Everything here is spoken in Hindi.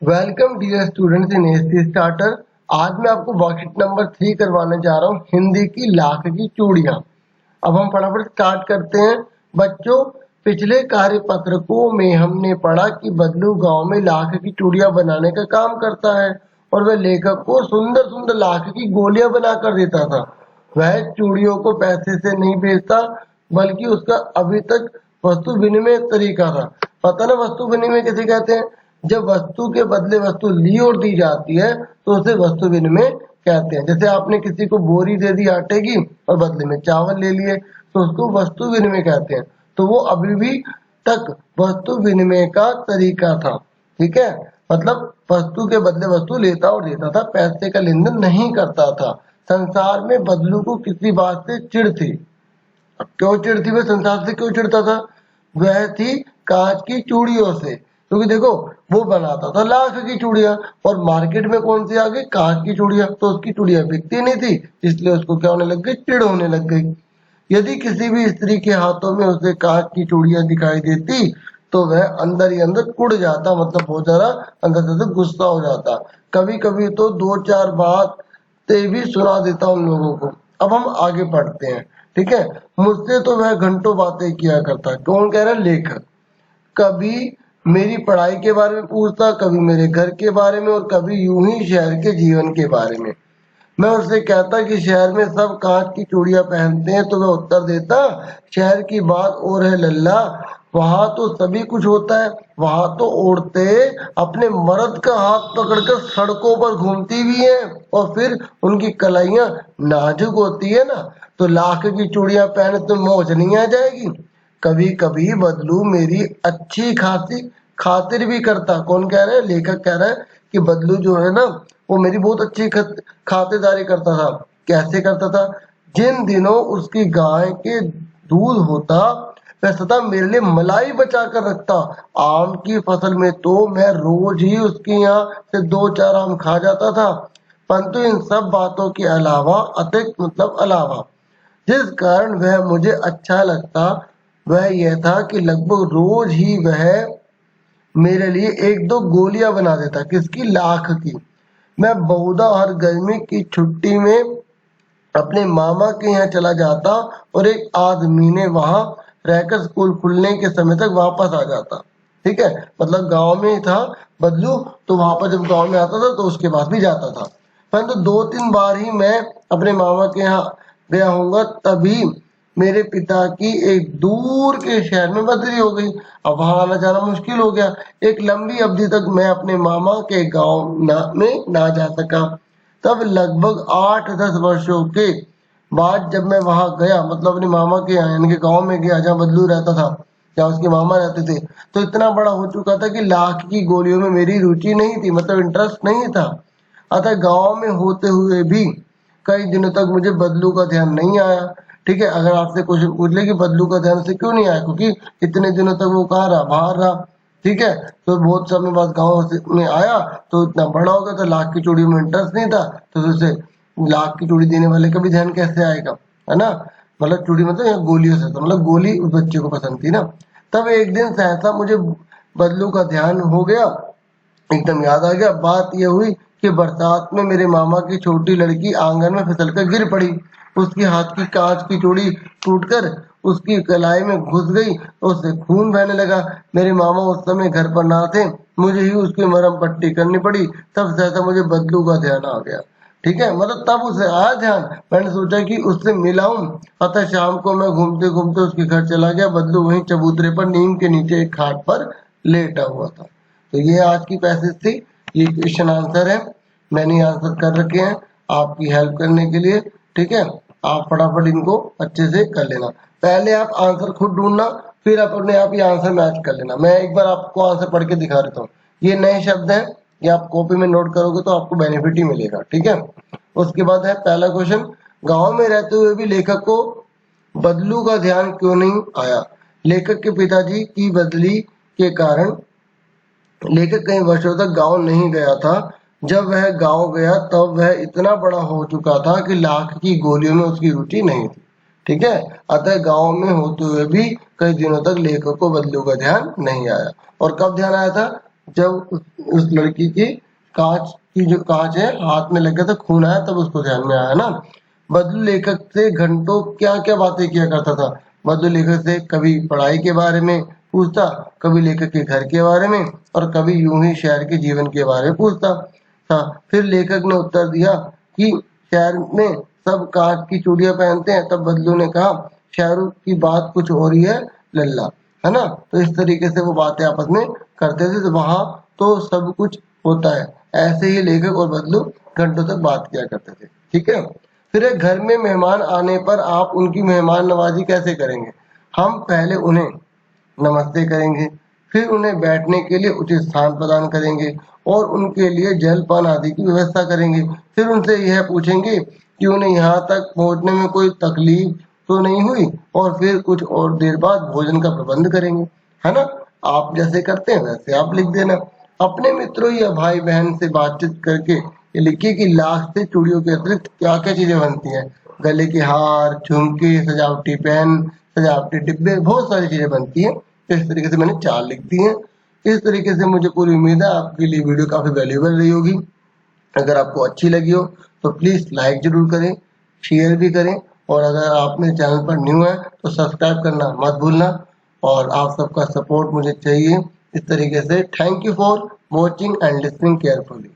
Welcome dear students in ST starter. आज मैं आपको वर्कशीट नंबर 3 करवाने जा रहा हूँ, हिंदी की लाख की चूड़ियां। अब हम फटाफट स्टार्ट करते हैं। बच्चों, पिछले कार्यपत्रकों में हमने पढ़ा कि बदलू गांव में लाख की चूड़ियां बनाने का काम करता है और वह लेखक को सुंदर सुंदर लाख की गोलियां बनाकर देता था। वह चूड़ियों को पैसे से नहीं बेचता, बल्कि उसका अभी तक वस्तु विनिमय तरीका था। पता ना वस्तु विनिमय किसे कहते हैं? जब वस्तु के बदले वस्तु ली और दी जाती है तो उसे वस्तु विनिमय कहते हैं। जैसे आपने किसी को बोरी दे दी आटे की और बदले में चावल ले लिए तो उसको वस्तु विनिमय कहते हैं। तो वो अभी भी तक वस्तु विनिमय का तरीका था। ठीक है, मतलब वस्तु के बदले वस्तु लेता और देता था, पैसे का लेन देन नहीं करता था। संसार में बदलू को किसी बात से चिढ़ थी। अब क्यों चिढ़ थी? वह संसार से क्यों चिढ़ता था? वह थी कांच की चूड़ियों से, क्योंकि देखो वो बनाता था लाख की चूड़ियां और मार्केट में कौन सी आ गई? कांच की चूड़ियां। तो उसकी चूड़ियां बिकती नहीं थी, इसलिए उसको क्या होने लग गई? चिढ़ होने लग गई। यदि किसी भी स्त्री के हाथों में उसे कांच की चूड़ियां दिखाई देती तो वह अंदर ही अंदर कुड़ जाता, मतलब बहुत ज्यादा अंदर से गुस्सा हो जाता। कभी कभी तो दो चार बातें भी सुना देता उन लोगों को। अब हम आगे पढ़ते हैं। ठीक है, मुझसे तो वह घंटों बातें किया करता। कौन कह रहा है? लेखक। कभी मेरी पढ़ाई के बारे में पूछता, कभी मेरे घर के बारे में और कभी यूं ही शहर के जीवन के बारे में। मैं उससे कहता कि शहर में सब कांच की चूड़ियां पहनते हैं तो वह उत्तर देता, शहर की बात और है लल्ला, वहां तो सभी कुछ होता है। वहां तो औरतें अपने मर्द का हाथ पकड़कर सड़कों पर घूमती भी हैं और फिर उनकी कलाइयां नाजुक होती है ना, तो लाख की चूड़ियां पहने तो मौज नहीं आ जाएगी। कभी कभी बदलू मेरी अच्छी खासी खातिर भी करता। कौन कह रहा है? लेखक कह रहा है कि बदलू जो है ना वो मेरी बहुत अच्छी खातिरदारी करता था। कैसे करता था? जिन दिनों उसकी गाय के दूध होता वह सदा मेरे लिए मलाई बचा कर रखता। आम की फसल में तो मैं रोज ही उसके यहाँ से दो चार आम खा जाता था। परंतु इन सब बातों के अलावा, अतिरिक्त मतलब अलावा, जिस कारण वह मुझे अच्छा लगता वह यह था कि लगभग रोज ही वह मेरे लिए एक दो गोलियां बना देता। किसकी? लाख की। मैं बहुधा हर गर्मी की छुट्टी में अपने मामा के यहाँ चला जाता और एक आध महीने वहां रहकर स्कूल खुलने के समय तक वापस आ जाता। ठीक है, मतलब गांव में ही था बदलू, तो वहां पर जब गांव में आता था तो उसके बाद भी जाता था। परंतु दो तीन बार ही मैं अपने मामा के यहाँ गया होऊंगा, तभी मेरे पिता की एक दूर के शहर में बदली हो गई। अब वहां आना जाना मुश्किल हो गया। एक लंबी अवधि तक मैं अपने मामा के गांव में ना जा सका। तब लगभग 8-10 वर्षों के बाद जब मैं वहां गया, मतलब अपने मामा के यहाँ यानी कि गाँव में गया जहाँ बदलू रहता था, जहाँ उसके मामा रहते थे, तो इतना बड़ा हो चुका था कि लाख की गोलियों में मेरी रुचि नहीं थी, मतलब इंटरेस्ट नहीं था। अतः गाँव में होते हुए भी कई दिनों तक मुझे बदलू का ध्यान नहीं आया। ठीक है, अगर आपसे क्वेश्चन पूछ ले कि बदलू का ध्यान से क्यों नहीं आया, क्योंकि इतने दिनों तक वो कहाँ रहा? बाहर रहा। ठीक है, तो बहुत समय बाद गाँव में आया तो इतना बड़ा हो गया तो लाख की चूड़ी में इंटरेस्ट नहीं था, तो उसे लाख की चूड़ी देने वाले का भी ध्यान कैसे आएगा? है ना, मतलब चूड़ी मतलब यहाँ गोलियों से, तो मतलब गोली उस बच्चे को पसंद थी ना। तब एक दिन सहसा मुझे बदलू का ध्यान हो गया, एकदम याद आ गया। बात यह हुई कि बरसात में मेरे मामा की छोटी लड़की आंगन में फिसलकर गिर पड़ी। उसके हाथ की कांच की चूड़ी टूटकर उसकी कलाई में घुस गई और उससे खून बहने लगा। मेरे मामा उस समय घर पर ना थे, मुझे ही उसकी मरहम पट्टी करनी पड़ी। तब सहसा मुझे बदलू का ध्यान आ गया। ठीक है, मतलब तब उसे आया ध्यान। मैंने सोचा कि उससे मिलाऊं, अतः शाम को मैं घूमते घूमते उसके घर चला गया। बदलू वहीं चबूतरे पर नीम के नीचे एक खाट पर लेटा हुआ था। तो ये आज की पैसेज थी, ये क्वेश्चन आंसर है, मैंने आंसर कर रखे हैं आपकी हेल्प करने के लिए। ठीक है, आप फटाफट इनको अच्छे से कर लेना। पहले आप आंसर खुद ढूंढना, फिर आप अपने आप ही आंसर मैच कर लेना। मैं एक बार आपको आंसर पढ़ के दिखा देता हूँ। ये नए शब्द हैं, ये आप कॉपी में नोट करोगे तो आपको बेनिफिट ही मिलेगा। ठीक है, उसके बाद है पहला क्वेश्चन, गांव में रहते हुए भी लेखक को बदलू का ध्यान क्यों नहीं आया? लेखक के पिताजी की बदली के कारण लेखक कई वर्षों तक गांव नहीं गया था। जब वह गांव गया तब वह इतना बड़ा हो चुका था कि लाख की गोलियों में उसकी रुचि नहीं थी। ठीक है, अतः गांव में होते हुए भी कई दिनों तक लेखक को बदलू का ध्यान नहीं आया। और कब ध्यान आया था? जब उस लड़की की कांच की जो कांच है हाथ में लग गया तो खून आया, तब उसको ध्यान में आया ना। बदलू लेखक से घंटों क्या क्या बातें किया करता था। बदलू लेखक से कभी पढ़ाई के बारे में पूछता, कभी लेखक के घर के बारे में, और कभी यूं ही शहर के जीवन के बारे में पूछता था। फिर लेखक ने उत्तर दिया कि शहर में सब कांच की चूड़ियां पहनते हैं। तब बदलू ने कहा, शहरों की बात कुछ और ही है लल्ला, है ना। तो इस तरीके से वो बातें आपस में करते थे, तो वहां तो सब कुछ होता है। ऐसे ही लेखक और बदलू घंटों तक बात किया करते थे। ठीक है। फिर एक घर में मेहमान आने पर आप उनकी मेहमान नवाजी कैसे करेंगे। हम पहले उन्हें नमस्ते करेंगे, फिर उन्हें बैठने के लिए उचित स्थान प्रदान करेंगे और उनके लिए जल पान आदि की व्यवस्था करेंगे। फिर उनसे यह पूछेंगे कि उन्हें यहाँ तक पहुँचने में कोई तकलीफ तो नहीं हुई, और फिर कुछ और देर बाद भोजन का प्रबंध करेंगे, है ना। आप जैसे करते हैं वैसे आप लिख देना। अपने मित्रों या भाई बहन से बातचीत करके ये लिखिए कि लाख से चूड़ियों के अतिरिक्त क्या क्या चीजें बनती हैं। गले के हार, झुमके, सजावटी पेन, सजावटी डिब्बे, बहुत सारी चीजें बनती हैं। तो इस तरीके से मैंने 4 लिख दी हैं। इस तरीके से मुझे पूरी उम्मीद है आपके लिए वीडियो काफी वैल्यूएबल रही होगी। अगर आपको अच्छी लगी हो तो प्लीज लाइक जरूर करें, शेयर भी करें, और अगर आप मेरे चैनल पर न्यू है तो सब्सक्राइब करना मत भूलना। और आप सबका सपोर्ट मुझे चाहिए। इस तरीके से thank you for watching and listening carefully.